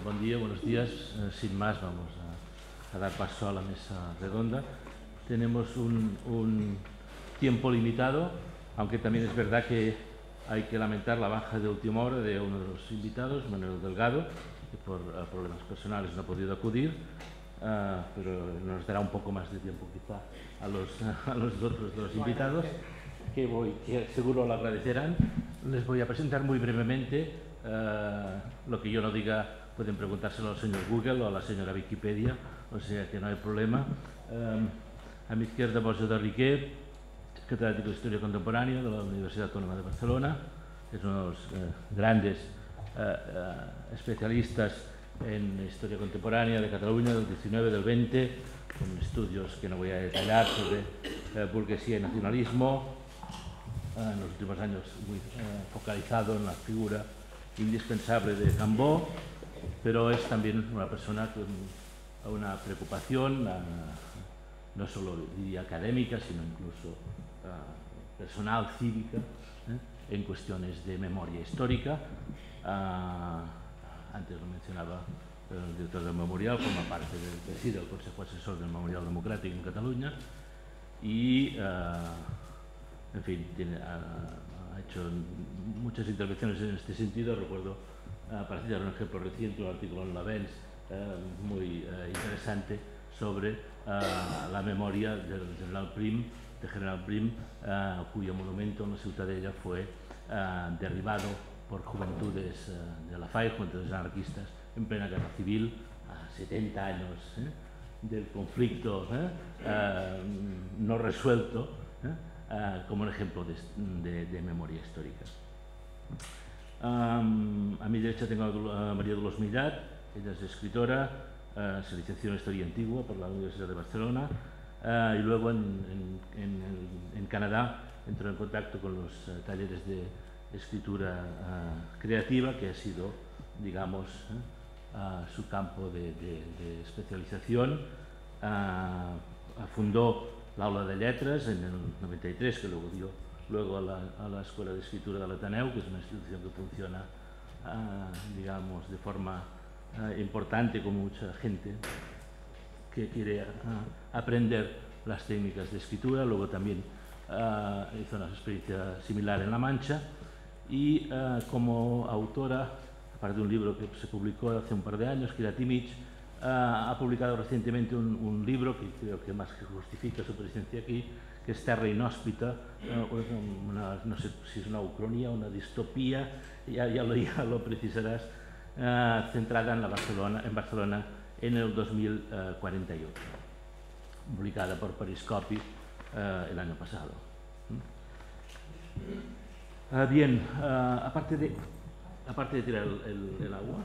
Buen día, buenos días. Sin más, vamos a dar paso a la mesa redonda. Tenemos un tiempo limitado, aunque también es verdad que hay que lamentar la baja de última hora de uno de los invitados, Manuel Delgado, que por problemas personales no ha podido acudir, pero nos dará un poco más de tiempo quizá a los otros dos invitados, que seguro lo agradecerán. Les voy a presentar muy brevemente. Lo que yo no diga pueden preguntárselo al señor Google o a la señora Wikipedia, o sea que no hay problema. A mi izquierda, Borja de Riquer, catedrático de Historia Contemporánea de la Universidad Autónoma de Barcelona. Es uno de los grandes especialistas en Historia Contemporánea de Cataluña del 19, del 20, con estudios que no voy a detallar sobre burguesía y nacionalismo. En los últimos años muy focalizado en la figura indispensable de Cambó, pero es también una persona con una preocupación no solo diría académica, sino incluso personal, cívica, en cuestiones de memoria histórica. Antes lo mencionaba el director del Memorial, forma parte del Consejo Asesor del Memorial Democrático en Cataluña y en fin, ha hecho muchas intervenciones en este sentido. Recuerdo, para citar un ejemplo reciente, un artículo en l'Avenç muy interesante sobre la memoria del General Prim, cuyo monumento en la Ciutadella fue derribado por juventudes de la FAI, juventudes anarquistas, en plena guerra civil, a 70 años del conflicto no resuelto, como un ejemplo de memoria histórica. A mi derecha tengo a María Dolors Millat. Ella es escritora, se licenció en Historia Antigua por la Universidad de Barcelona y luego en Canadá entró en contacto con los talleres de escritura creativa, que ha sido, digamos, su campo de especialización. Fundó l'Aula de Lletres en el 93, que luego dio a la Escuela de Escritura del Ateneu, que es una institución que funciona, digamos, de forma importante con mucha gente que quiere aprender las técnicas de escritura. Luego también hizo una experiencia similar en La Mancha y como autora, aparte de un libro que se publicó hace un par de años, Kirat Mig, ha publicado recientemente un libro que creo que más que justifica su presencia aquí, que es Terra Inhóspita, no sé si es una ucronía o una distopía, ya lo precisarás, centrada en Barcelona en el 2048, publicada por Periscopi el año pasado. Bien, aparte de tirar el agua,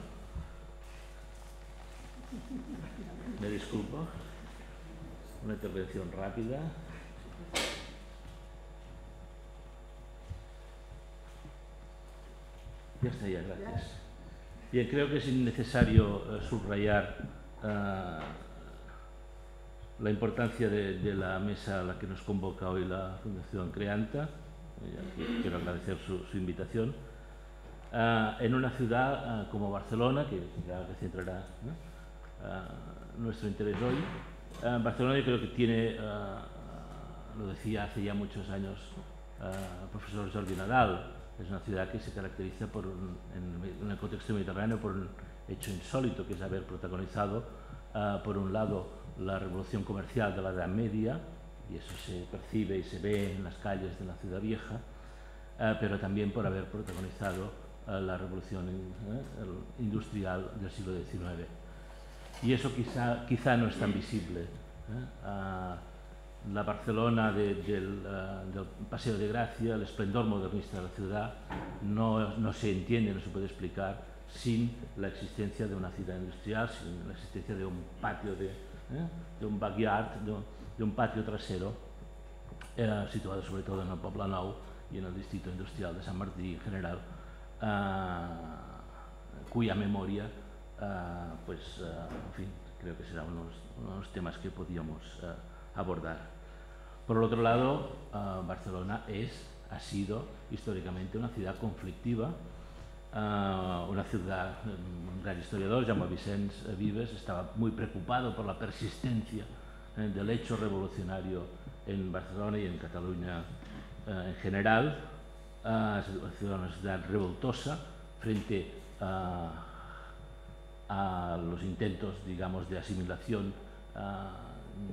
me disculpo, una intervención rápida. Ya está, ya, gracias. Bien, creo que es innecesario subrayar la importancia de la mesa a la que nos convoca hoy la Fundación Creanta. Quiero agradecer su invitación. En una ciudad como Barcelona, que centrará nuestro interés hoy. Barcelona, yo creo que tiene, lo decía hace ya muchos años el profesor Jordi Nadal, es una ciudad que se caracteriza en el contexto mediterráneo por un hecho insólito, que es haber protagonizado, por un lado, la revolución comercial de la Edad Media, y eso se percibe y se ve en las calles de la Ciudad Vieja, pero también por haber protagonizado la revolución industrial del siglo XIX. Y eso quizá no es tan visible. La Barcelona del Paseo de Gracia, el esplendor modernista de la ciudad, no se entiende, no se puede explicar sin la existencia de una ciudad industrial, sin la existencia de un patio, de un backyard, de un patio trasero, situado sobre todo en el Poblenou y en el distrito industrial de Sant Martí en general, cuya memoria, en fin, creo que será uno de los temas que podíamos abordar. Por el otro lado, Barcelona ha sido históricamente una ciudad conflictiva una ciudad, un gran historiador, Jaume Vicens Vives, estaba muy preocupado por la persistencia del hecho revolucionario en Barcelona y en Cataluña en general. Una ciudad revoltosa frente a los intentos, digamos, de asimilación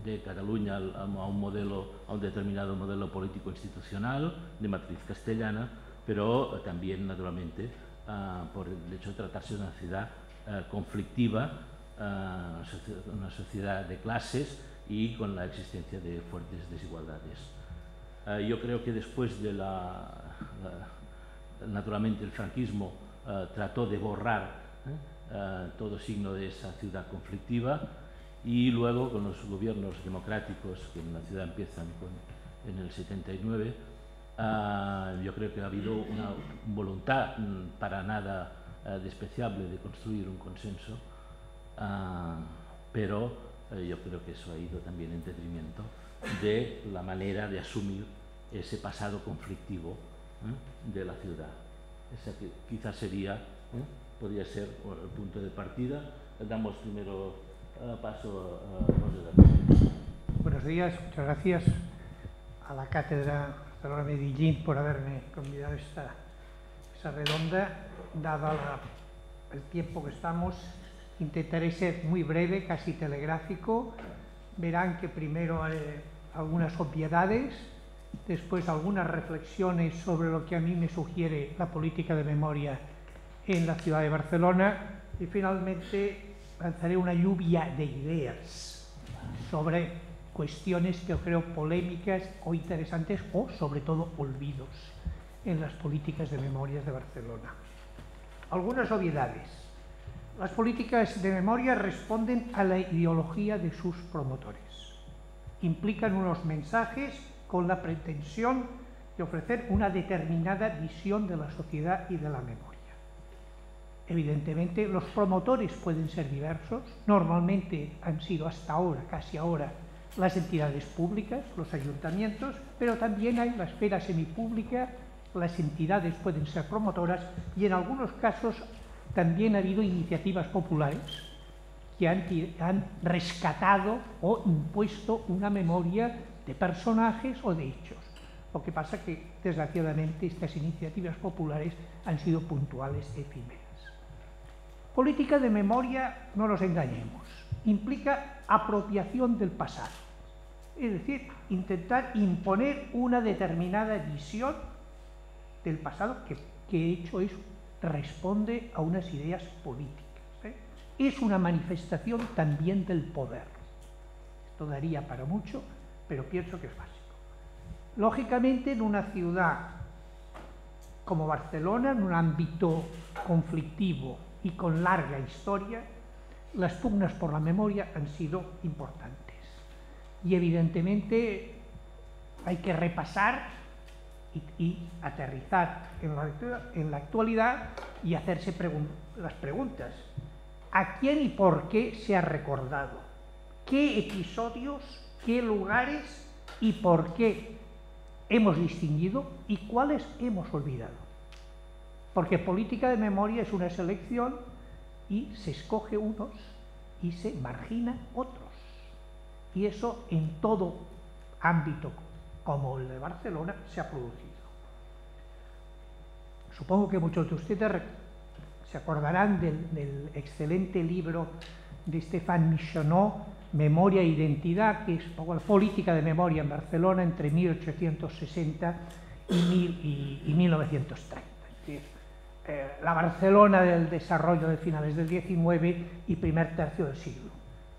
de Cataluña a un determinado modelo político institucional de matriz castellana, pero también, naturalmente, por el hecho de tratarse de una ciudad conflictiva, una sociedad de clases y con la existencia de fuertes desigualdades. Yo creo que después de naturalmente el franquismo trató de borrar todo signo de esa ciudad conflictiva, y luego con los gobiernos democráticos que en la ciudad empiezan en el 79, yo creo que ha habido una voluntad para nada despreciable de construir un consenso, pero yo creo que eso ha ido también en detrimento de la manera de asumir ese pasado conflictivo de la ciudad. Esa que quizás podría ser el punto de partida. Damos primero paso a José. Buenos días, muchas gracias a la Cátedra Barcelona Medellín por haberme convidado a esta redonda. Dado el tiempo que estamos, intentaré ser muy breve, casi telegráfico. Verán que primero haré algunas obviedades, después algunas reflexiones sobre lo que a mí me sugiere la política de memoria en la ciudad de Barcelona, y finalmente lanzaré una lluvia de ideas sobre cuestiones que yo creo polémicas o interesantes, o sobre todo olvidos en las políticas de memorias de Barcelona. Algunas obviedades. Las políticas de memoria responden a la ideología de sus promotores. Implican unos mensajes con la pretensión de ofrecer una determinada visión de la sociedad y de la memoria. Evidentemente, los promotores pueden ser diversos. Normalmente han sido hasta ahora, casi ahora, las entidades públicas, los ayuntamientos, pero también hay la esfera semipública, las entidades pueden ser promotoras, y en algunos casos también ha habido iniciativas populares que han rescatado o impuesto una memoria de personajes o de hechos. Lo que pasa que, desgraciadamente, estas iniciativas populares han sido puntuales, efímeras. Política de memoria, no nos engañemos, implica apropiación del pasado. Es decir, intentar imponer una determinada visión del pasado que de hecho responde a unas ideas políticas. Es una manifestación también del poder. Esto daría para mucho, pero pienso que es básico. Lógicamente, en una ciudad como Barcelona, en un ámbito conflictivo y con larga historia, las pugnas por la memoria han sido importantes. Y evidentemente hay que repasar y aterrizar en la actualidad y hacerse las preguntas. ¿A quién y por qué se ha recordado? ¿Qué episodios, qué lugares y por qué hemos distinguido y cuáles hemos olvidado? Porque política de memoria es una selección y se escoge unos y se margina otros. Y eso en todo ámbito como el de Barcelona se ha producido. Supongo que muchos de ustedes se acordarán del excelente libro de Stéphane Michonneau, Memoria e Identidad, que es la política de memoria en Barcelona entre 1860 y 1930. Es decir, la Barcelona del desarrollo de finales del XIX y primer tercio del siglo.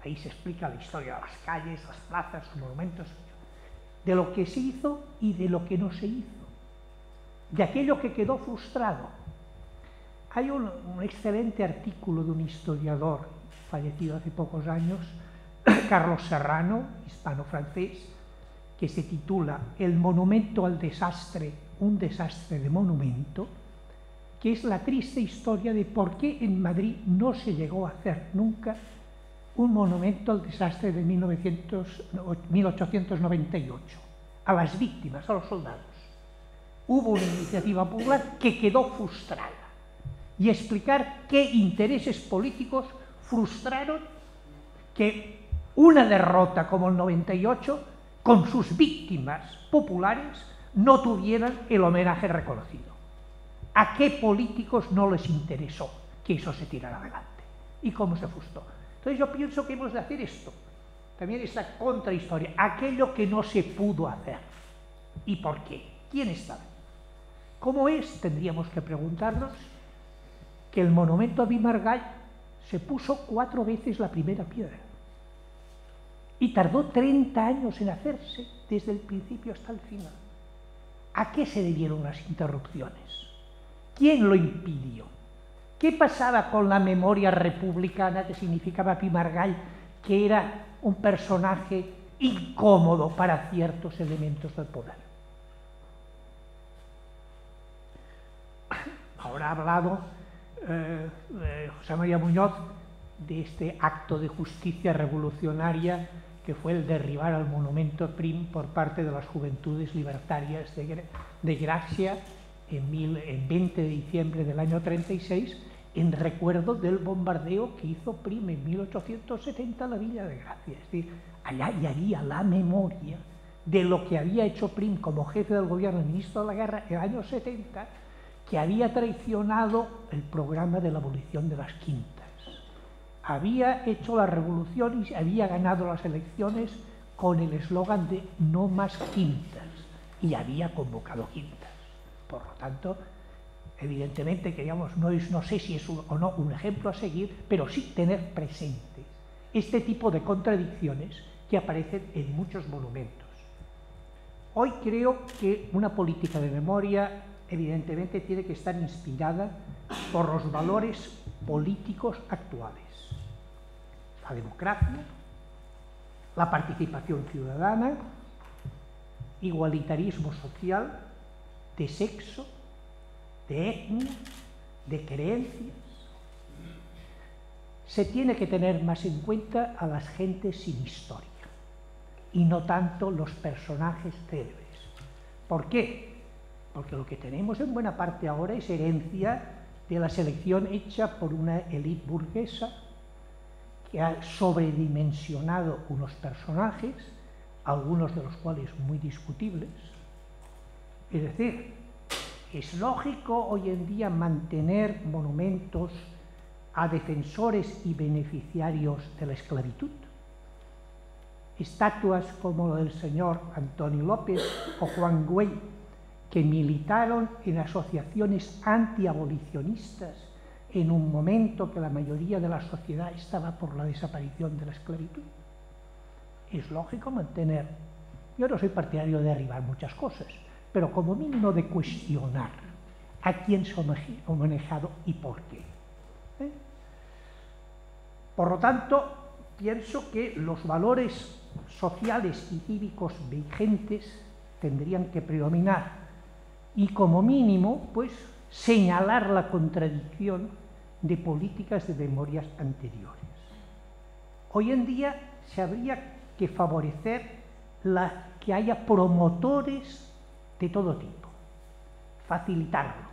Ahí se explica la historia de las calles, las plazas, los monumentos, de lo que se hizo y de lo que no se hizo, de aquello que quedó frustrado. Hay un excelente artículo de un historiador fallecido hace pocos años, Carlos Serrano, hispano-francés, que se titula El monumento al desastre, un desastre de monumento, que es la triste historia de por qué en Madrid no se llegó a hacer nunca un monumento al desastre de 1898, a las víctimas, a los soldados. Hubo una iniciativa popular que quedó frustrada y explicar qué intereses políticos frustraron que una derrota como el 98, con sus víctimas populares, no tuvieran el homenaje reconocido. ¿A qué políticos no les interesó que eso se tirara adelante? ¿Y cómo se frustró? Entonces yo pienso que hemos de hacer esto, también esta contrahistoria, aquello que no se pudo hacer. ¿Y por qué? ¿Quién estaba? ¿Cómo es? Tendríamos que preguntarnos que el monumento a Pi i Margall se puso 4 veces la primera piedra y tardó 30 años en hacerse desde el principio hasta el final. ¿A qué se debieron las interrupciones? ¿Quién lo impidió? ¿Qué pasaba con la memoria republicana que significaba Pi i Margall, que era un personaje incómodo para ciertos elementos del poder? Ahora ha hablado José María Muñoz de este acto de justicia revolucionaria que fue el derribar al monumento a Prim por parte de las Juventudes Libertarias de Gracia en 20 de diciembre del año 36, en recuerdo del bombardeo que hizo Prim en 1870 la Villa de Gracia. Es decir, allá ya había la memoria de lo que había hecho Prim como jefe del gobierno y ministro de la guerra en el año 70, que había traicionado el programa de la abolición de las quintas. Había hecho la revolución y había ganado las elecciones con el eslogan de no más quintas, y había convocado quintas. Por lo tanto, evidentemente, no sé si es o no un ejemplo a seguir, pero sí tener presentes este tipo de contradicciones que aparecen en muchos monumentos. Hoy creo que una política de memoria evidentemente tiene que estar inspirada por los valores políticos actuales. La democracia, la participación ciudadana, igualitarismo social, de sexo, de etnia, de creencias. Se tiene que tener más en cuenta a las gentes sin historia y no tanto los personajes célebres. ¿Por qué? Porque lo que tenemos en buena parte ahora es herencia de la selección hecha por una élite burguesa que ha sobredimensionado unos personajes, algunos de los cuales muy discutibles. Es decir, es lógico hoy en día mantener monumentos a defensores y beneficiarios de la esclavitud. Estatuas como la del señor Antonio López o Juan Güell, que militaron en asociaciones antiabolicionistas en un momento que la mayoría de la sociedad estaba por la desaparición de la esclavitud. Es lógico mantener. Yo no soy partidario de derribar muchas cosas, pero como mínimo de cuestionar a quién se ha manejado y por qué. Por lo tanto, pienso que los valores sociales y cívicos vigentes tendrían que predominar y como mínimo, pues, señalar la contradicción de políticas de memorias anteriores. Hoy en día se habría que favorecer que haya promotores de todo tipo, facilitarlo.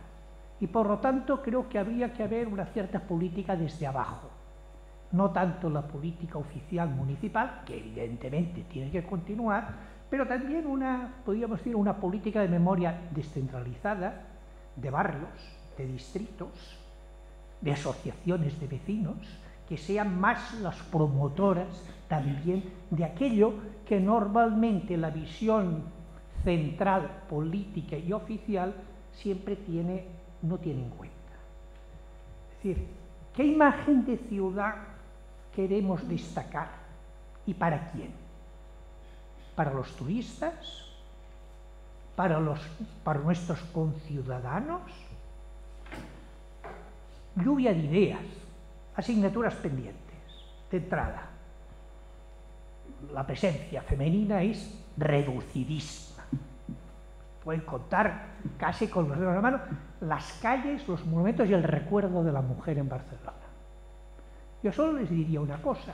Y por lo tanto creo que habría que haber una cierta política desde abajo, no tanto la política oficial municipal, que evidentemente tiene que continuar, pero también podríamos decir, una política de memoria descentralizada, de barrios, de distritos, de asociaciones de vecinos, que sean más las promotoras también de aquello que normalmente la visión central, política y oficial siempre no tiene en cuenta. Es decir, ¿qué imagen de ciudad queremos destacar y para quién? ¿Para los turistas? ¿Para nuestros conciudadanos? Lluvia de ideas, asignaturas pendientes. De entrada, la presencia femenina es reducidísima. Pueden contar casi con los dedos de la mano las calles, los monumentos y el recuerdo de la mujer en Barcelona. Yo solo les diría una cosa.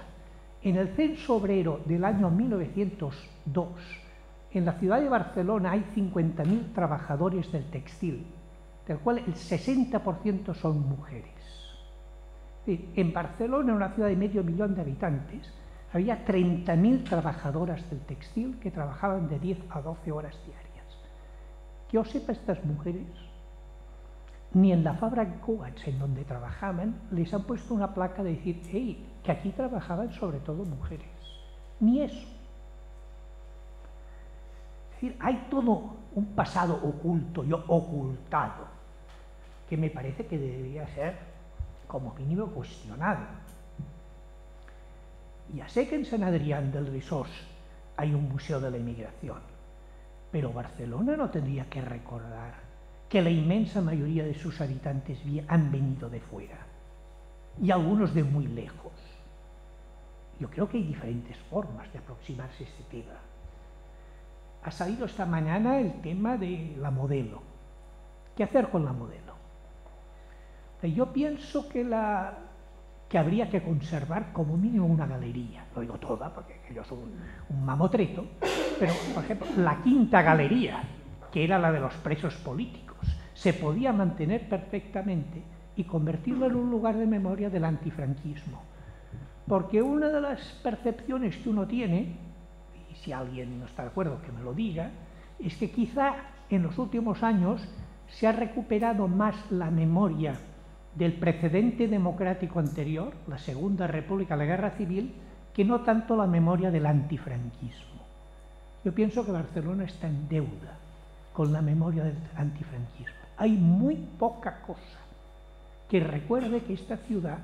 En el censo obrero del año 1902, en la ciudad de Barcelona hay 50.000 trabajadores del textil, del cual el 60% son mujeres. En Barcelona, una ciudad de 500.000 de habitantes, había 30.000 trabajadoras del textil que trabajaban de 10 a 12 horas diarias. Que yo sepa, estas mujeres, ni en la fábrica Coats en donde trabajaban, les han puesto una placa de decir, hey, que aquí trabajaban sobre todo mujeres. Ni eso. Es decir, hay todo un pasado oculto y ocultado que me parece que debería ser como mínimo cuestionado. Ya sé que en San Adrián del Besós hay un museo de la inmigración, pero Barcelona no tendría que recordar que la inmensa mayoría de sus habitantes han venido de fuera, y algunos de muy lejos. Yo creo que hay diferentes formas de aproximarse a este tema. Ha salido esta mañana el tema de la modelo. ¿Qué hacer con la modelo? Yo pienso que habría que conservar como mínimo una galería. No digo toda, porque yo soy un mamotreto, pero, por ejemplo, la quinta galería, que era la de los presos políticos, se podía mantener perfectamente y convertirlo en un lugar de memoria del antifranquismo. Porque una de las percepciones que uno tiene, y si alguien no está de acuerdo que me lo diga, es que quizá en los últimos años se ha recuperado más la memoria del precedente democrático anterior, la Segunda República, la Guerra Civil, que no tanto la memoria del antifranquismo. Yo pienso que Barcelona está en deuda con la memoria del antifranquismo. Hay muy poca cosa que recuerde que esta ciudad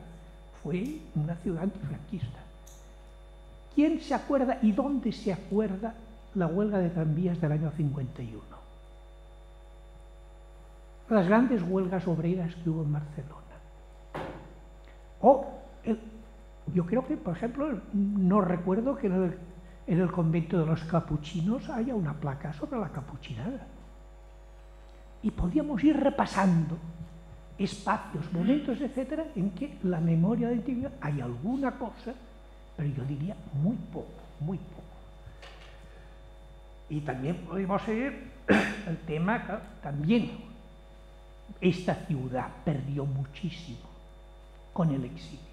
fue una ciudad antifranquista. ¿Quién se acuerda y dónde se acuerda la huelga de tranvías del año 51? Las grandes huelgas obreras que hubo en Barcelona. Yo creo que, por ejemplo, no recuerdo que en el convento de los capuchinos haya una placa sobre la capuchinada. Y podíamos ir repasando espacios, momentos, etcétera, en que la memoria de la antigüedad hay alguna cosa, pero yo diría muy poco, muy poco. Y también podemos seguir el tema, claro, también esta ciudad perdió muchísimo con el exilio.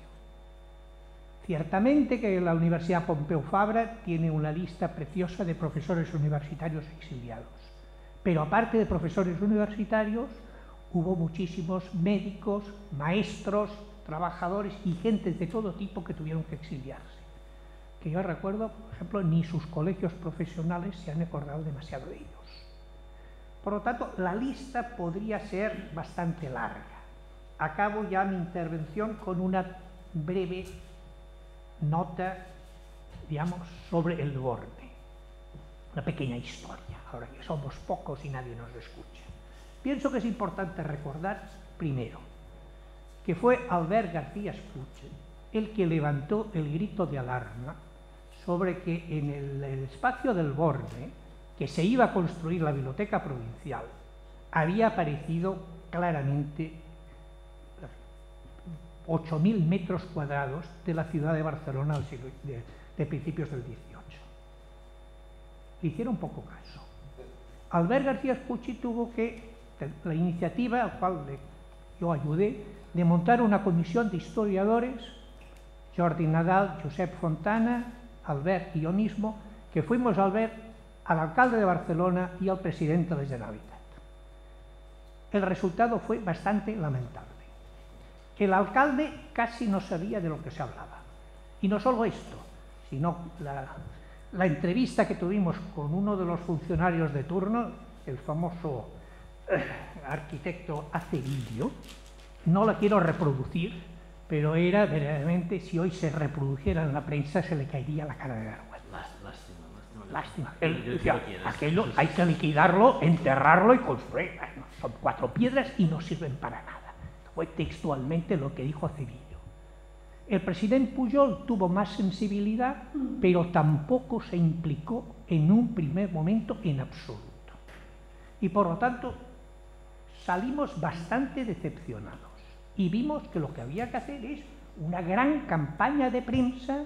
Ciertamente que la Universidad Pompeu Fabra tiene una lista preciosa de profesores universitarios exiliados, pero aparte de profesores universitarios, hubo muchísimos médicos, maestros, trabajadores y gentes de todo tipo que tuvieron que exiliarse. Que yo recuerdo, por ejemplo, ni sus colegios profesionales se han acordado demasiado de ellos. Por lo tanto, la lista podría ser bastante larga. Acabo ya mi intervención con una breve nota, digamos, sobre el borde. Una pequeña historia, ahora que somos pocos y nadie nos escucha. Pienso que es importante recordar, primero, que fue Albert García Espuche el que levantó el grito de alarma sobre que en el espacio del borde, que se iba a construir la biblioteca provincial, había aparecido claramente 8.000 metros cuadrados de la ciudad de Barcelona de principios del XVIII. Le hicieron poco caso. Albert García Espuche tuvo la iniciativa, al cual yo ayudé, de montar una comisión de historiadores, Jordi Nadal, Josep Fontana, Albert y yo mismo, que fuimos a ver al alcalde de Barcelona y al presidente de la Generalitat. El resultado fue bastante lamentable. El alcalde casi no sabía de lo que se hablaba. Y no solo esto, sino la entrevista que tuvimos con uno de los funcionarios de turno, el famoso arquitecto Acevillo, no la quiero reproducir, pero era verdaderamente, si hoy se reproduciera en la prensa, se le caería la cara de vergüenza. Lástima. Él decía, aquello hay que liquidarlo, enterrarlo y construir. Bueno, son 4 piedras y no sirven para nada. Fue textualmente lo que dijo Acevillo. El presidente Pujol tuvo más sensibilidad, pero tampoco se implicó en un primer momento en absoluto. Y por lo tanto, salimos bastante decepcionados y vimos que lo que había que hacer es una gran campaña de prensa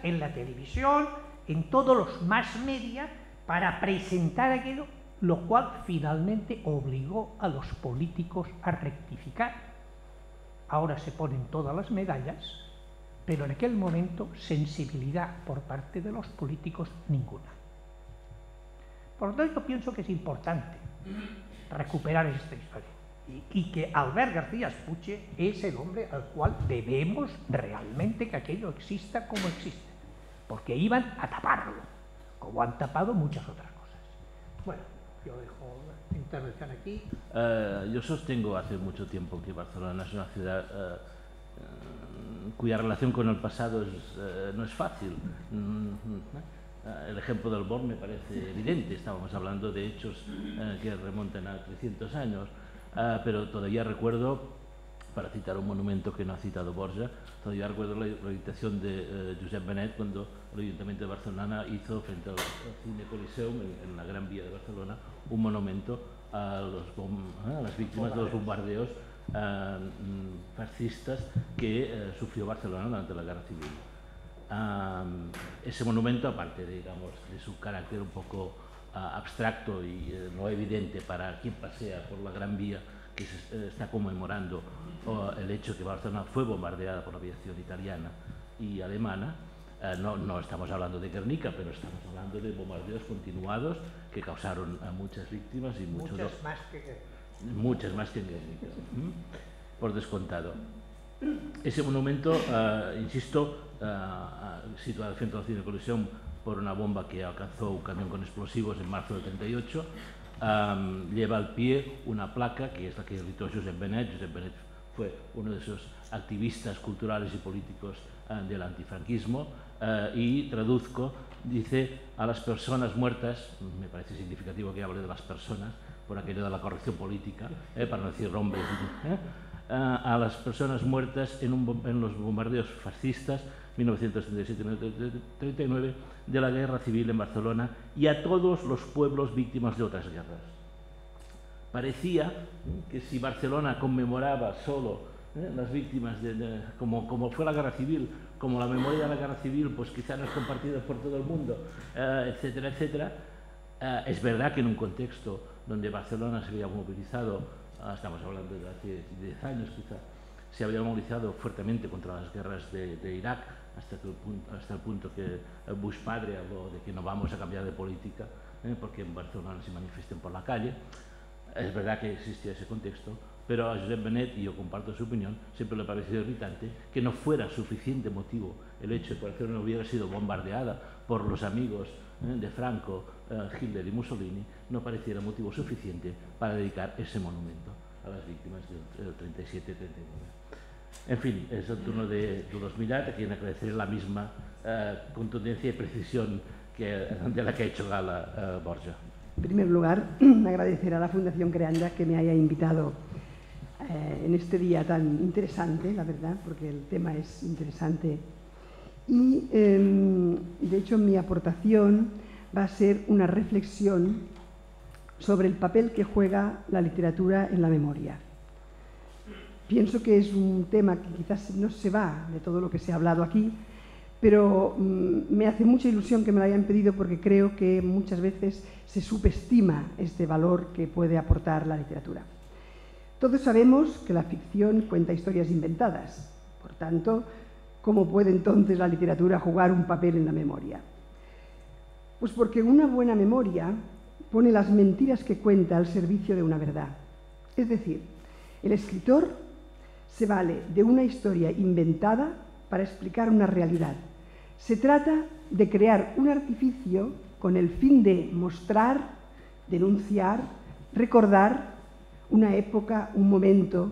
en la televisión, en todos los mass media, para presentar aquello lo cual finalmente obligó a los políticos a rectificar. Ahora se ponen todas las medallas, pero en aquel momento sensibilidad por parte de los políticos ninguna. Por lo tanto, yo pienso que es importante recuperar esta historia y que Albert García Espuche es el hombre al cual debemos realmente que aquello exista como existe, porque iban a taparlo, como han tapado muchas otras cosas. Bueno, yo dejo la intervención aquí. Yo sostengo hace mucho tiempo que Barcelona es una ciudad cuya relación con el pasado no es fácil. El ejemplo del Born me parece evidente, estábamos hablando de hechos que remontan a 300 años, pero todavía recuerdo, para citar un monumento que no ha citado Borja, todavía recuerdo la habitación de Josep Benet cuando el Ayuntamiento de Barcelona hizo frente al Cine Coliseum, en la Gran Vía de Barcelona, un monumento a las víctimas de los bombardeos fascistas que sufrió Barcelona durante la Guerra Civil. Ese monumento, aparte de su carácter un poco abstracto y no evidente para quien pasea por la Gran Vía, que se está conmemorando el hecho que Barcelona fue bombardeada por la aviación italiana y alemana, no estamos hablando de Guernica, pero estamos hablando de bombardeos continuados que causaron muchas víctimas y muchas más que en Guernica, por descontado. Ese monumento, insisto, situado frente al Cine Coliseum por una bomba que alcanzó un camión con explosivos en marzo del 38, lleva al pie una placa que es la que editó Josep Benet. Josep Benet fue uno de esos activistas culturales y políticos del antifranquismo, y traduzco, dice: a las personas muertas, me parece significativo que hable de las personas por aquello de la corrección política, para no decir hombres, a las personas muertas en los bombardeos fascistas 1937-39 de la Guerra Civil en Barcelona y a todos los pueblos víctimas de otras guerras. Parecía que si Barcelona conmemoraba solo las víctimas, como fue la Guerra Civil, como la memoria de la Guerra Civil, pues quizá no es compartida por todo el mundo, etcétera, etcétera. Es verdad que en un contexto donde Barcelona se había movilizado, estamos hablando de hace 10 años quizá, se había movilizado fuertemente contra las guerras de Irak, hasta el punto que Bush padre habló de que no vamos a cambiar de política porque en Barcelona se manifiesten por la calle. Es verdad que existía ese contexto, pero a Josep Benet, y yo comparto su opinión, siempre le ha parecido irritante que no fuera suficiente motivo el hecho de que Barcelona hubiera sido bombardeada por los amigos de Franco, Hitler y Mussolini, no pareciera motivo suficiente para dedicar ese monumento a las víctimas del 37 y 39. En fin, es el turno de Dolors Millat, a quien agradeceré la misma contundencia y precisión de la que ha hecho gala Borja. En primer lugar, agradecer a la Fundación Creanda que me haya invitado en este día tan interesante, la verdad, porque el tema es interesante. Y, de hecho, mi aportación va a ser una reflexión sobre el papel que juega la literatura en la memoria. Pienso que es un tema que quizás no se va de todo lo que se ha hablado aquí, pero me hace mucha ilusión que me lo hayan pedido porque creo que muchas veces se subestima este valor que puede aportar la literatura. Todos sabemos que la ficción cuenta historias inventadas, por tanto, ¿cómo puede entonces la literatura jugar un papel en la memoria? Pues porque una buena memoria pone las mentiras que cuenta al servicio de una verdad. Es decir, el escritor se vale de una historia inventada para explicar una realidad. Se trata de crear un artificio con el fin de mostrar, denunciar, recordar una época, un momento,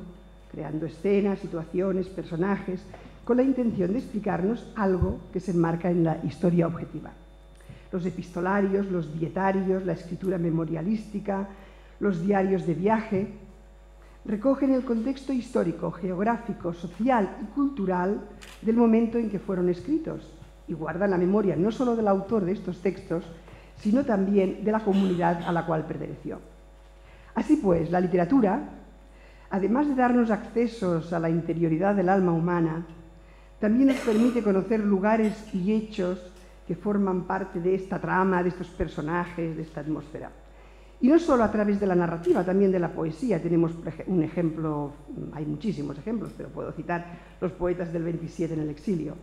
creando escenas, situaciones, personajes, con la intención de explicarnos algo que se enmarca en la historia objetiva. Los epistolarios, los dietarios, la escritura memorialística, los diarios de viaje, recogen el contexto histórico, geográfico, social y cultural del momento en que fueron escritos y guardan la memoria no solo del autor de estos textos, sino también de la comunidad a la cual perteneció. Así pues, la literatura, además de darnos accesos a la interioridad del alma humana, también nos permite conocer lugares y hechos que forman parte de esta trama, de estos personajes, de esta atmósfera. Y no solo a través de la narrativa, también de la poesía. Tenemos un ejemplo, hay muchísimos ejemplos, pero puedo citar los poetas del 27 en el exilio.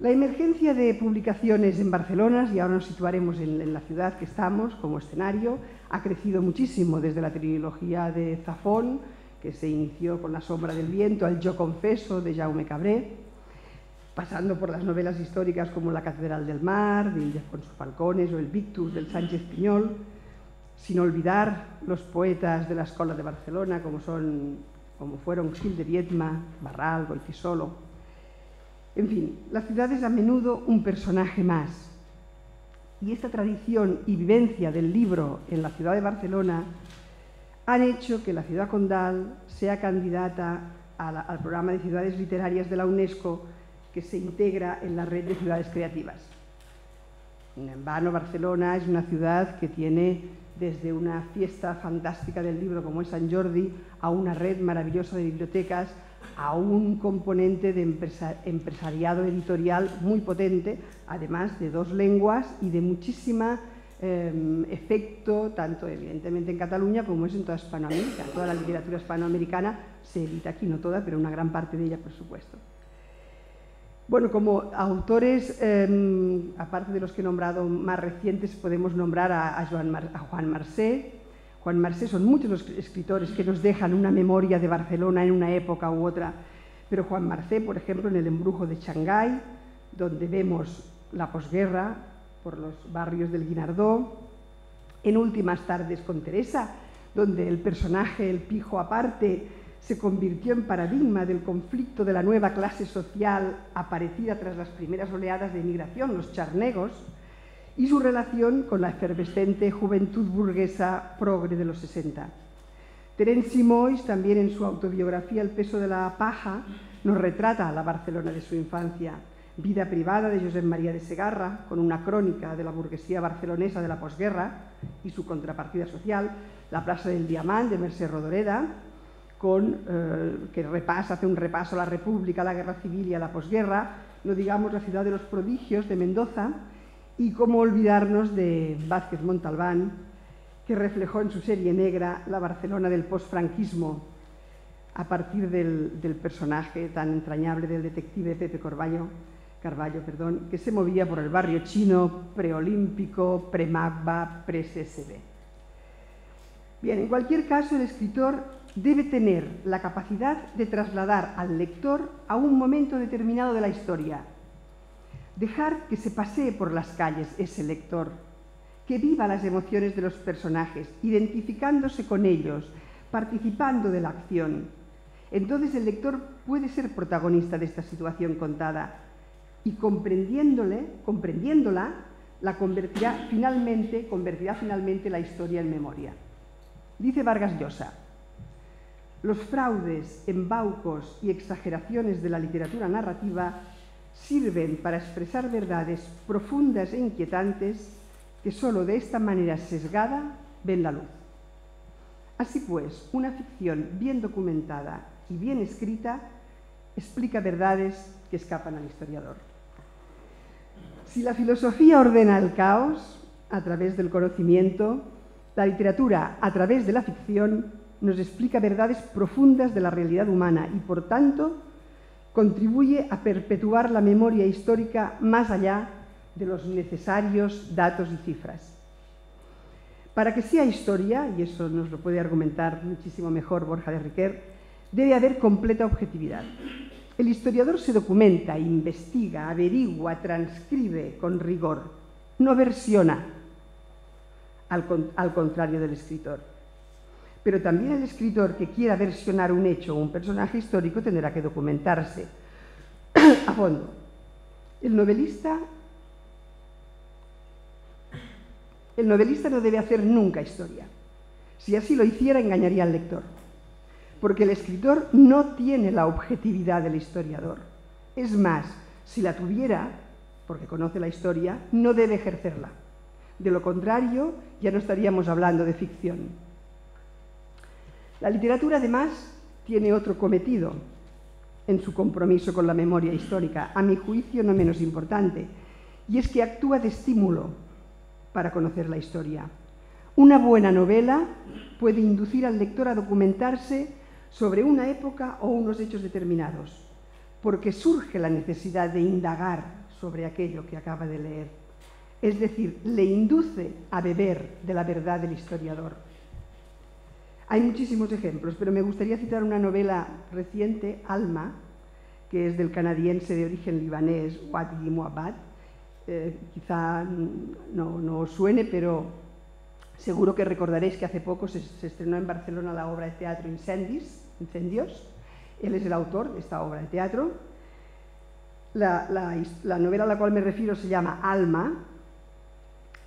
La emergencia de publicaciones en Barcelona, y ahora nos situaremos en la ciudad que estamos como escenario, ha crecido muchísimo desde la trilogía de Zafón, que se inició con La sombra del viento, al Yo confeso de Jaume Cabré, pasando por las novelas históricas como La catedral del mar, de Ildefonso Falcones, o El Victus, del Sánchez Piñol, sin olvidar los poetas de la Escola de Barcelona, como fueron Gil de Viedma, Barral, Goytisolo. En fin, la ciudad es a menudo un personaje más. Y esta tradición y vivencia del libro en la ciudad de Barcelona han hecho que la ciudad condal sea candidata al programa de ciudades literarias de la UNESCO, que se integra en la red de ciudades creativas. En vano, Barcelona es una ciudad que tiene desde una fiesta fantástica del libro como es Sant Jordi, a una red maravillosa de bibliotecas, a un componente de empresariado editorial muy potente, además de 2 lenguas y de muchísima efecto, tanto evidentemente en Cataluña como es en toda Hispanoamérica. Toda la literatura hispanoamericana se edita aquí, no toda, pero una gran parte de ella, por supuesto. Bueno, como autores, aparte de los que he nombrado más recientes, podemos nombrar a Juan Marsé. Juan Marsé, son muchos los escritores que nos dejan una memoria de Barcelona en una época u otra, pero Juan Marsé, por ejemplo, en El embrujo de Shanghái, donde vemos la posguerra por los barrios del Guinardó, en Últimas tardes con Teresa, donde el personaje, el pijo aparte, se convirtió en paradigma del conflicto de la nueva clase social aparecida tras las primeras oleadas de emigración, los charnegos, y su relación con la efervescente juventud burguesa progre de los 60. Terence Simois, también en su autobiografía El peso de la paja, nos retrata a la Barcelona de su infancia. Vida privada de Josep María de Segarra, con una crónica de la burguesía barcelonesa de la posguerra y su contrapartida social. La plaza del Diamant de Mercè Rodoreda, que hace un repaso a la República, a la Guerra Civil y a la posguerra. No digamos la ciudad de los prodigios de Mendoza, y cómo olvidarnos de Vázquez Montalbán, que reflejó en su serie negra la Barcelona del posfranquismo, a partir del personaje tan entrañable del detective Pepe Carballo, que se movía por el barrio chino, preolímpico, pre-Magba, pre-CSB. Bien, en cualquier caso, el escritor debe tener la capacidad de trasladar al lector a un momento determinado de la historia. Dejar que se pasee por las calles ese lector, que viva las emociones de los personajes, identificándose con ellos, participando de la acción. Entonces el lector puede ser protagonista de esta situación contada y comprendiéndola, la convertirá finalmente la historia en memoria. Dice Vargas Llosa: los fraudes, embaucos y exageraciones de la literatura narrativa sirven para expresar verdades profundas e inquietantes que solo de esta manera sesgada ven la luz. Así pues, una ficción bien documentada y bien escrita explica verdades que escapan al historiador. Si la filosofía ordena el caos a través del conocimiento, la literatura, a través de la ficción, nos explica verdades profundas de la realidad humana y, por tanto, contribuye a perpetuar la memoria histórica más allá de los necesarios datos y cifras. Para que sea historia, y eso nos lo puede argumentar muchísimo mejor Borja de Riquer, debe haber completa objetividad. El historiador se documenta, investiga, averigua, transcribe con rigor, no versiona, al contrario del escritor. Pero también el escritor que quiera versionar un hecho o un personaje histórico tendrá que documentarse a fondo. El novelista no debe hacer nunca historia. Si así lo hiciera, engañaría al lector. Porque el escritor no tiene la objetividad del historiador. Es más, si la tuviera, porque conoce la historia, no debe ejercerla. De lo contrario, ya no estaríamos hablando de ficción. La literatura, además, tiene otro cometido en su compromiso con la memoria histórica, a mi juicio no menos importante, y es que actúa de estímulo para conocer la historia. Una buena novela puede inducir al lector a documentarse sobre una época o unos hechos determinados, porque surge la necesidad de indagar sobre aquello que acaba de leer. Es decir, le induce a beber de la verdad del historiador. Hay muchísimos ejemplos, pero me gustaría citar una novela reciente, Alma, que es del canadiense de origen libanés Wadi Muhammad. Quizá no os suene, pero seguro que recordaréis que hace poco se estrenó en Barcelona la obra de teatro Incendios. Él es el autor de esta obra de teatro. La novela a la cual me refiero se llama Alma,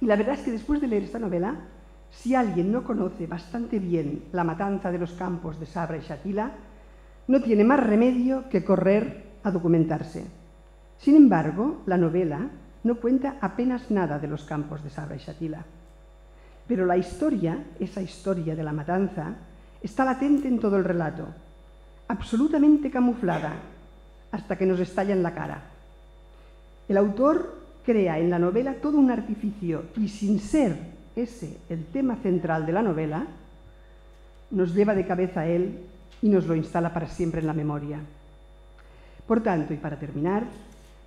y la verdad es que después de leer esta novela, si alguien no conoce bastante bien la matanza de los campos de Sabra y Shatila, no tiene más remedio que correr a documentarse. Sin embargo, la novela no cuenta apenas nada de los campos de Sabra y Shatila. Pero la historia, esa historia de la matanza, está latente en todo el relato, absolutamente camuflada, hasta que nos estalla en la cara. El autor crea en la novela todo un artificio y, sin ser ese el tema central de la novela, nos lleva de cabeza a él y nos lo instala para siempre en la memoria. Por tanto, y para terminar,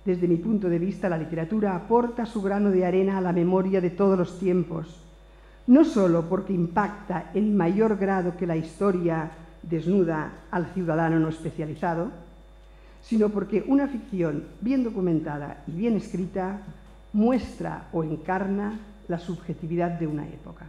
desde mi punto de vista, la literatura aporta su grano de arena a la memoria de todos los tiempos, no solo porque impacta en mayor grado que la historia desnuda al ciudadano no especializado, sino porque una ficción bien documentada y bien escrita muestra o encarna la subjetividad de una época.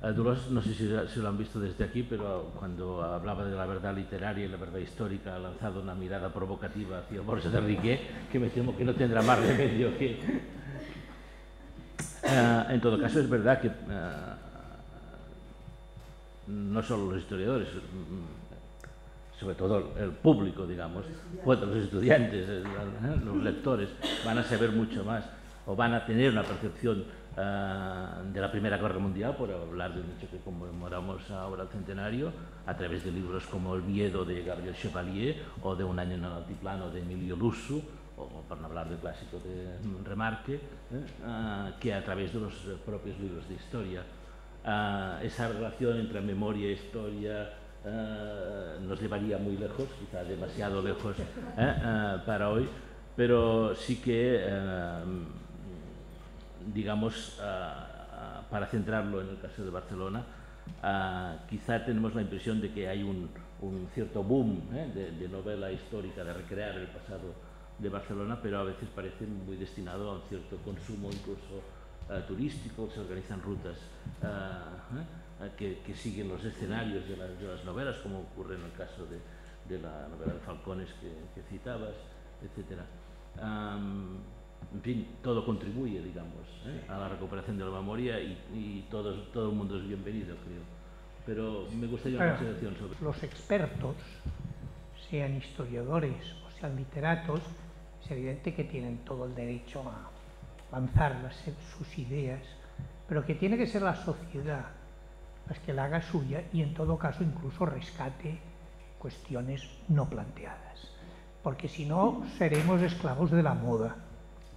Dolors, no sé si lo han visto desde aquí, pero cuando hablaba de la verdad literaria y la verdad histórica ha lanzado una mirada provocativa hacia Borges de Riquet, que me temo que no tendrá más remedio que... en todo caso, es verdad que no solo los historiadores, sobre todo el público, digamos, pues los estudiantes, los lectores, van a saber mucho más o van a tener una percepción de la Primera Guerra Mundial, por hablar de un hecho que conmemoramos ahora el centenario, a través de libros como El miedo de Gabriel Chevalier o de Un año en el altiplano de Emilio Lussu, o por no hablar del clásico de Remarque, que a través de los propios libros de historia. Esa relación entre memoria e historia nos llevaría muy lejos, quizá demasiado lejos para hoy, pero sí que, digamos, para centrarlo en el caso de Barcelona, quizá tenemos la impresión de que hay un cierto boom de novela histórica, de recrear el pasado de Barcelona, pero a veces parece muy destinado a un cierto consumo incluso turístico. Se organizan rutas que siguen los escenarios de las novelas, como ocurre en el caso de la novela de Falcones que citabas, etc. En fin, todo contribuye, digamos, a la recuperación de la memoria y todo el mundo es bienvenido, creo. Pero me gustaría una consideración sobre... Los expertos, sean historiadores o sean literatos, es evidente que tienen todo el derecho a lanzar sus ideas, pero que tiene que ser la sociedad las que la haga suya y en todo caso incluso rescate cuestiones no planteadas, porque si no seremos esclavos de la moda.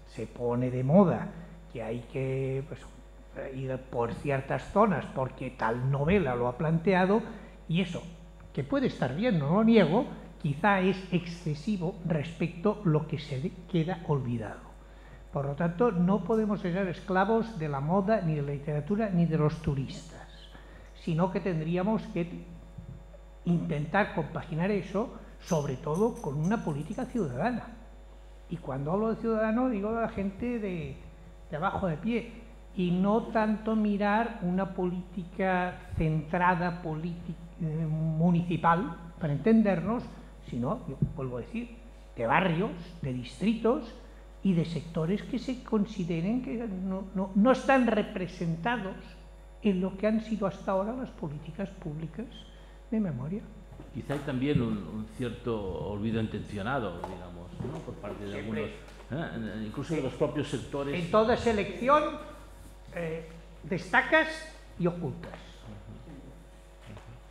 Se pone de moda que hay que ir por ciertas zonas porque tal novela lo ha planteado, y eso, que puede estar bien, no lo niego, quizá es excesivo respecto a lo que se queda olvidado. Por lo tanto, no podemos ser esclavos de la moda, ni de la literatura, ni de los turistas, sino que tendríamos que intentar compaginar eso, sobre todo con una política ciudadana. Y cuando hablo de ciudadano, digo a la gente de abajo de pie, y no tanto mirar una política centrada, municipal, para entendernos, sino, yo vuelvo a decir, de barrios, de distritos y de sectores que se consideren que no están representados en lo que han sido hasta ahora las políticas públicas de memoria. Quizá hay también un cierto olvido intencionado, digamos, ¿no? Por parte de algunos, incluso de los propios sectores. En toda selección destacas y ocultas.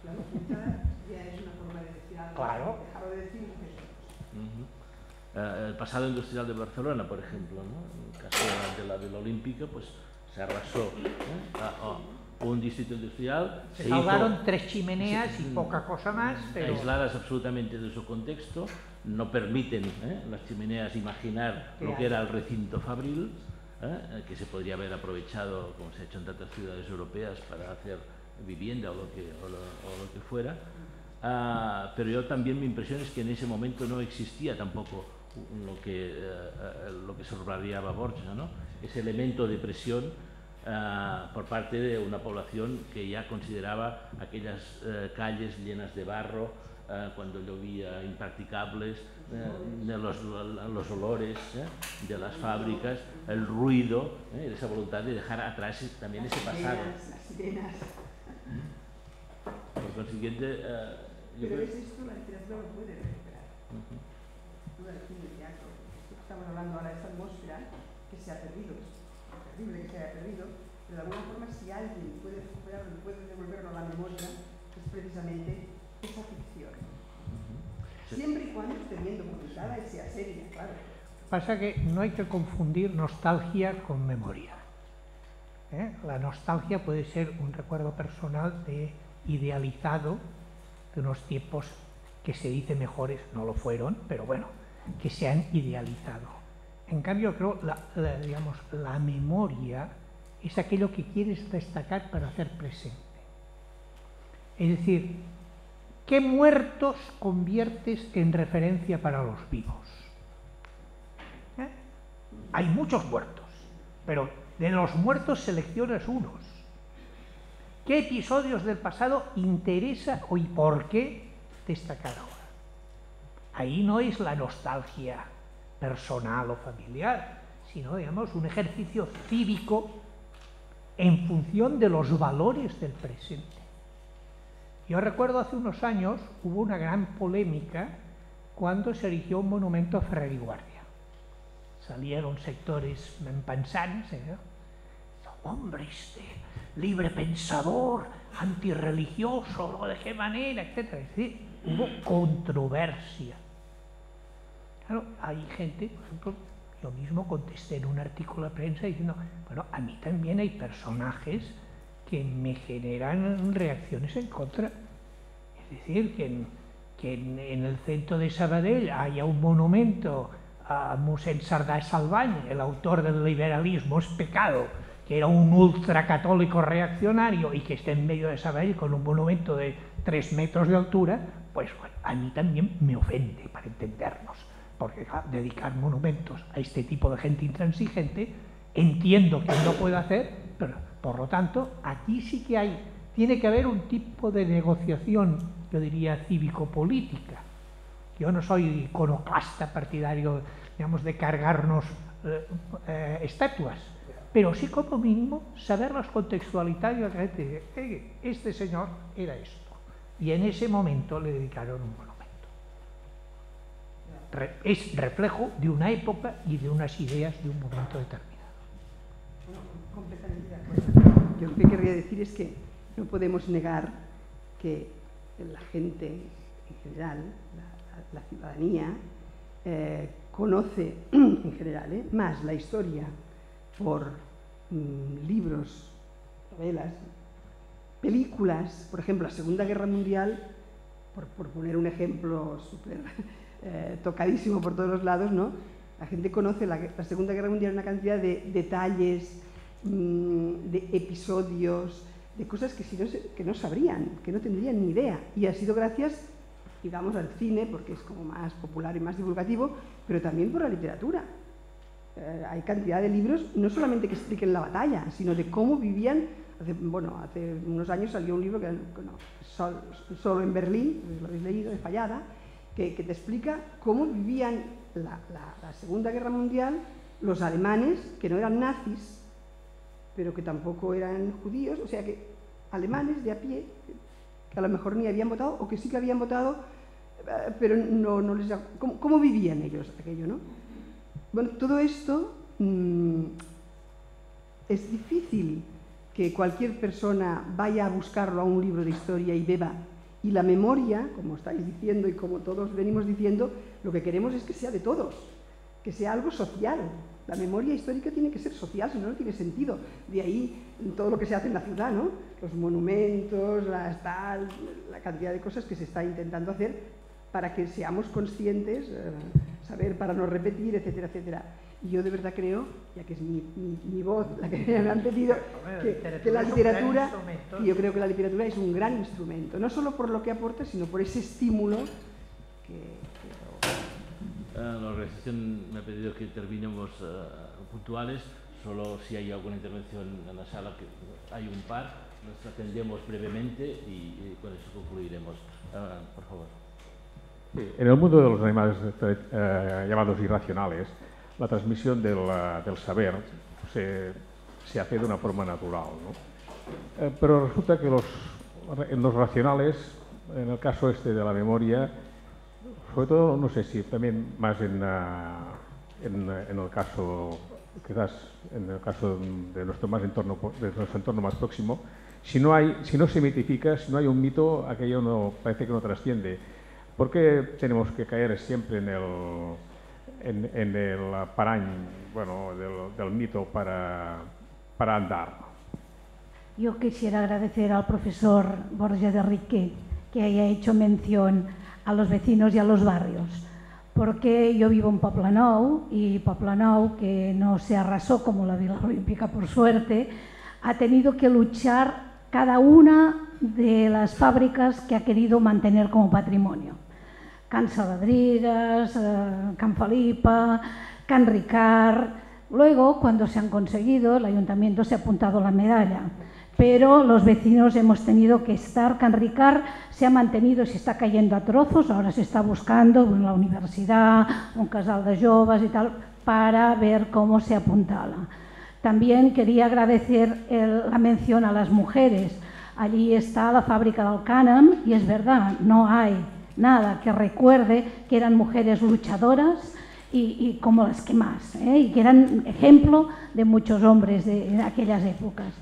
La oculta ya es una forma de decir algo. Claro. Dejarlo de decir. El pasado industrial de Barcelona, por ejemplo, ¿no? En el caso de la Olímpica, pues se arrasó un distrito industrial. Se salvaron 3 chimeneas y poca cosa más, pero... aisladas absolutamente de su contexto, no permiten las chimeneas imaginar lo que era el recinto fabril, que se podría haber aprovechado, como se ha hecho en tantas ciudades europeas, para hacer vivienda o lo que fuera. Pero yo también mi impresión es que en ese momento no existía tampoco lo que subrayaba Borja, ¿no? Ese elemento de presión por parte de una población que ya consideraba aquellas calles llenas de barro, cuando llovía, impracticables, de los olores de las fábricas, el ruido, esa voluntad de dejar atrás también ese pasado. Las sirenas. Por consiguiente, pero es esto, la literatura lo puede recuperar. Duda de cine, teatro. Estamos hablando ahora de esta atmósfera que se ha perdido, es terrible que se haya perdido, pero de alguna forma si alguien puede recuperarlo y puede devolverlo a la memoria, es precisamente esa ficción. Siempre y cuando esté bien documentada y sea seria, claro. Pasa que no hay que confundir nostalgia con memoria. La nostalgia puede ser un recuerdo personal idealizado de unos tiempos que se dice mejores, no lo fueron, pero bueno, que se han idealizado. En cambio, creo digamos, la memoria es aquello que quieres destacar para hacer presente. Es decir, ¿qué muertos conviertes en referencia para los vivos? Hay muchos muertos, pero de los muertos seleccionas unos. ¿Qué episodios del pasado interesa y por qué destacar ahora? Ahí no es la nostalgia personal o familiar, sino, digamos, un ejercicio cívico en función de los valores del presente. Yo recuerdo hace unos años hubo una gran polémica cuando se erigió un monumento a Ferrer y Guardia. Salieron sectores empanzans, hombre, libre pensador, antirreligioso, ¿de qué manera?, etc. Es decir, hubo controversia. Claro, hay gente, por ejemplo, yo mismo contesté en un artículo de prensa diciendo, bueno, a mí también hay personajes que me generan reacciones en contra. Es decir, que en el centro de Sabadell haya un monumento a Mossèn Cerdà Salvany, el autor del liberalismo es pecado, que era un ultracatólico reaccionario y que esté en medio de Sabadell con un monumento de 3 metros de altura, pues bueno, a mí también me ofende, para entendernos, porque dedicar monumentos a este tipo de gente intransigente, entiendo que no puedo hacer, pero por lo tanto, aquí sí que tiene que haber un tipo de negociación, yo diría, cívico-política. Yo no soy iconoclasta partidario, digamos, de cargarnos estatuas, pero sí como mínimo saberlas contextualizar y la gente dice, este señor era esto, y en ese momento le dedicaron un monumento. Es reflejo de una época y de unas ideas de un momento determinado. Bueno, completamente de acuerdo. Yo lo que querría decir es que no podemos negar que la gente en general, la ciudadanía, conoce en general más la historia por libros, novelas, películas, por ejemplo, la Segunda Guerra Mundial, por poner un ejemplo súper tocadísimo por todos los lados, ¿no? La gente conoce la Segunda Guerra Mundial, una cantidad de detalles, de episodios, de cosas que no sabrían, que no tendrían ni idea, y ha sido gracias, digamos, al cine, porque es como más popular y más divulgativo, pero también por la literatura. Hay cantidad de libros, no solamente que expliquen la batalla, sino de cómo vivían. Hace unos años salió un libro que Solo en Berlín, lo habéis leído, de Fallada, que te explica cómo vivían la Segunda Guerra Mundial los alemanes, que no eran nazis, pero que tampoco eran judíos, o sea que alemanes de a pie, que a lo mejor ni habían votado, o que sí que habían votado, pero no les... ¿Cómo vivían ellos aquello, no? Bueno, todo esto es difícil que cualquier persona vaya a buscarlo a un libro de historia y beba. Y la memoria, como estáis diciendo y como todos venimos diciendo, lo que queremos es que sea de todos. que sea algo social. La memoria histórica tiene que ser social, si no, no tiene sentido. De ahí todo lo que se hace en la ciudad, ¿no? Los monumentos, la cantidad de cosas que se está intentando hacer para que seamos conscientes, saber para no repetir, etcétera, etcétera. Y yo de verdad creo, ya que es mi voz la que me han pedido, que la literatura, y yo creo que la literatura es un gran instrumento, no solo por lo que aporta, sino por ese estímulo que La organización me ha pedido que terminemos puntuales, solo si hay alguna intervención en la sala, que hay un par, nos atendemos brevemente y con eso concluiremos. Por favor. Sí, en el mundo de los animales llamados irracionales, la transmisión del saber se hace de una forma natural, ¿no? Pero resulta que en los racionales, en el caso este de la memoria, sobre todo, no sé si también más en el caso, quizás en el caso de nuestro entorno más próximo, si no se mitifica, si no hay un mito, aquello parece que no trasciende. ¿Por qué tenemos que caer siempre en el parany, bueno, del mito para andar? Yo quisiera agradecer al profesor Borja de Riquer que haya hecho mención a los vecinos y a los barrios, porque yo vivo en Poblenou y Poblenou, que no se arrasó como la Vila Olímpica por suerte, ha tenido que luchar cada una de las fábricas que ha querido mantener como patrimonio. Can Saladrigas, Can Felipa, Can Ricard. Luego, cuando se han conseguido, el ayuntamiento se ha apuntado la medalla, pero los vecinos hemos tenido que estar. Can Ricard se ha mantenido, se está cayendo a trozos, ahora se está buscando en la universidad, un casal de joves y tal, para ver cómo se apuntala. También quería agradecer la mención a las mujeres. Allí está la fábrica del Cànem y es verdad, no hay nada que recuerde que eran mujeres luchadoras y como las que más, y que eran ejemplo de muchos hombres de aquellas épocas.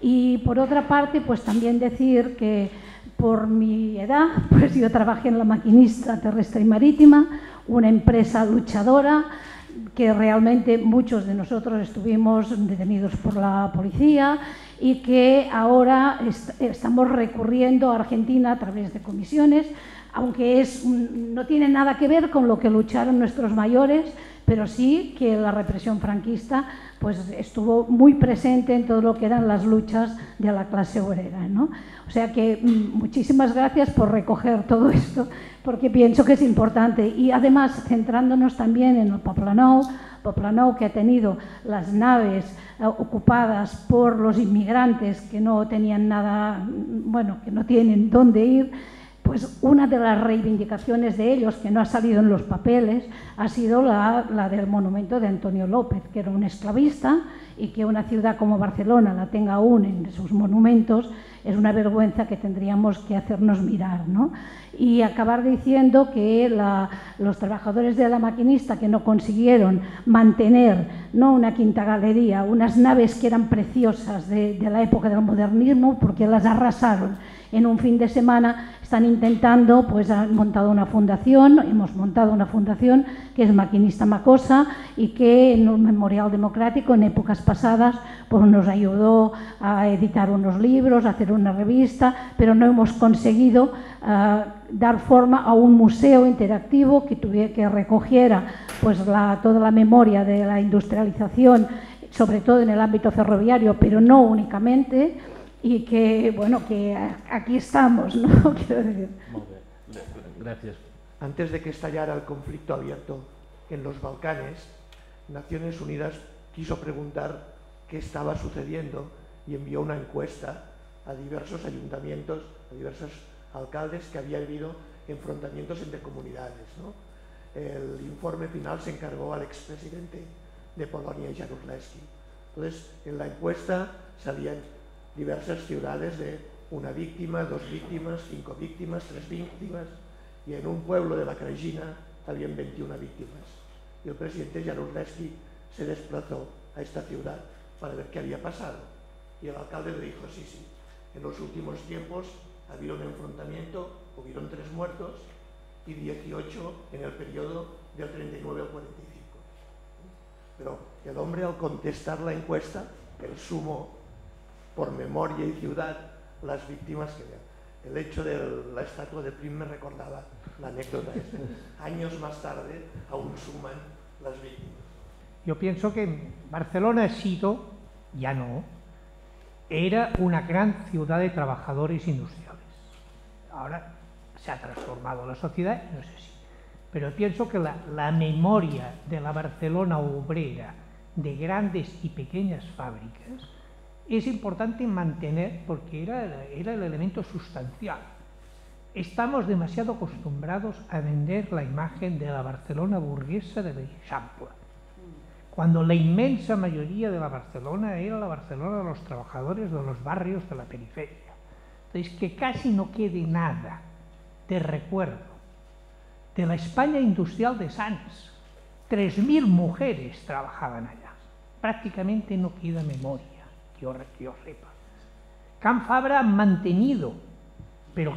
Y por otra parte, pues también decir que por mi edad, pues yo trabajé en La Maquinista Terrestre y Marítima, una empresa luchadora que realmente muchos de nosotros estuvimos detenidos por la policía y que ahora estamos recurriendo a Argentina a través de comisiones, aunque no tiene nada que ver con lo que lucharon nuestros mayores, pero sí que la represión franquista pues estuvo muy presente en todo lo que eran las luchas de la clase obrera, ¿no? O sea que muchísimas gracias por recoger todo esto, porque pienso que es importante. Y además, centrándonos también en el Poblenou, que ha tenido las naves ocupadas por los inmigrantes que no tenían nada, bueno, que no tienen dónde ir, pues una de las reivindicaciones de ellos, que no ha salido en los papeles, ha sido la del monumento de Antonio López, que era un esclavista, y que una ciudad como Barcelona la tenga aún en sus monumentos es una vergüenza que tendríamos que hacernos mirar, ¿no? Y acabar diciendo que los trabajadores de La Maquinista, que no consiguieron mantener, no una quinta galería, unas naves que eran preciosas de la época del modernismo, porque las arrasaron en un fin de semana, están intentando, pues han montado una fundación, hemos montado una fundación que es Maquinista Macosa y que en un memorial democrático en épocas pasadas pues nos ayudó a editar unos libros, a hacer una revista, pero no hemos conseguido dar forma a un museo interactivo que recogiera pues toda la memoria de la industrialización, sobre todo en el ámbito ferroviario, pero no únicamente. Y que, bueno, que aquí estamos, ¿no? Quiero decir. Gracias. Antes de que estallara el conflicto abierto en los Balcanes, Naciones Unidas quiso preguntar qué estaba sucediendo y envió una encuesta a diversos ayuntamientos, a diversos alcaldes que había habido enfrentamientos entre comunidades, ¿no? El informe final se encargó al expresidente de Polonia, Jaruzelski. Entonces, en la encuesta salían diversas ciudades de una víctima, 2 víctimas, 5 víctimas, 3 víctimas, y en un pueblo de la Krajina habían 21 víctimas. Y el presidente Jaruzelski se desplazó a esta ciudad para ver qué había pasado. Y el alcalde le dijo, sí, en los últimos tiempos ha habido un enfrentamiento, hubieron 3 muertos y 18 en el periodo del 39 al 45. pero el hombre al contestar la encuesta, él sumó por memoria y ciudad las víctimas que había. El hecho de la estatua de Prim me recordaba la anécdota esta. Años más tarde aún suman las víctimas. Yo pienso que Barcelona ha sido, ya no, era una gran ciudad de trabajadores industriales. Ahora se ha transformado la sociedad, no sé si. Pero pienso que la memoria de la Barcelona obrera, de grandes y pequeñas fábricas, es importante mantener porque era el elemento sustancial. Estamos demasiado acostumbrados a vender la imagen de la Barcelona burguesa de l'Eixample, cuando la inmensa mayoría de la Barcelona era la Barcelona de los trabajadores de los barrios de la periferia. Entonces, que casi no quede nada de recuerdo de la España industrial de Sants. 3.000 mujeres trabajaban allá. Prácticamente no queda memoria, que yo sepa. Can Fabra han mantenido, pero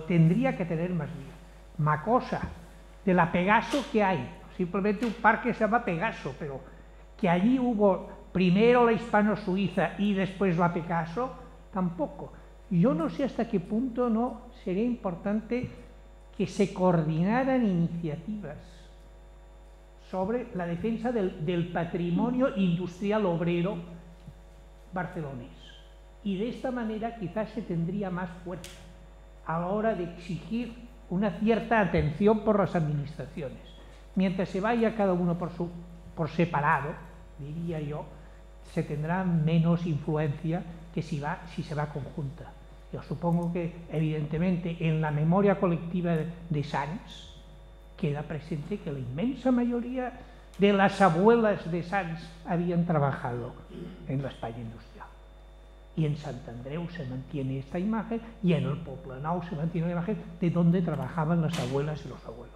tendría que tener más vida. Macosa, de la Pegaso que hay, simplemente un parque se llama Pegaso, pero que allí hubo primero la hispano-suiza y después la Pegaso, tampoco. Yo no sé hasta qué punto no sería importante que se coordinaran iniciativas sobre la defensa del patrimonio industrial obrero barcelonés. Y de esta manera quizás se tendría más fuerza a la hora de exigir una cierta atención por las administraciones. Mientras se vaya cada uno por separado, diría yo, se tendrá menos influencia que si se va conjunta. Yo supongo que, evidentemente, en la memoria colectiva de Sants queda presente que la inmensa mayoría de las abuelas de Sants habían trabajado en la España industrial. Y en Sant Andreu se mantiene esta imagen y en el Poblenou se mantiene la imagen de donde trabajaban las abuelas y los abuelos.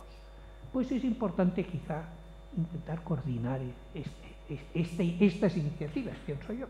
Pues es importante quizá intentar coordinar estas iniciativas, pienso yo.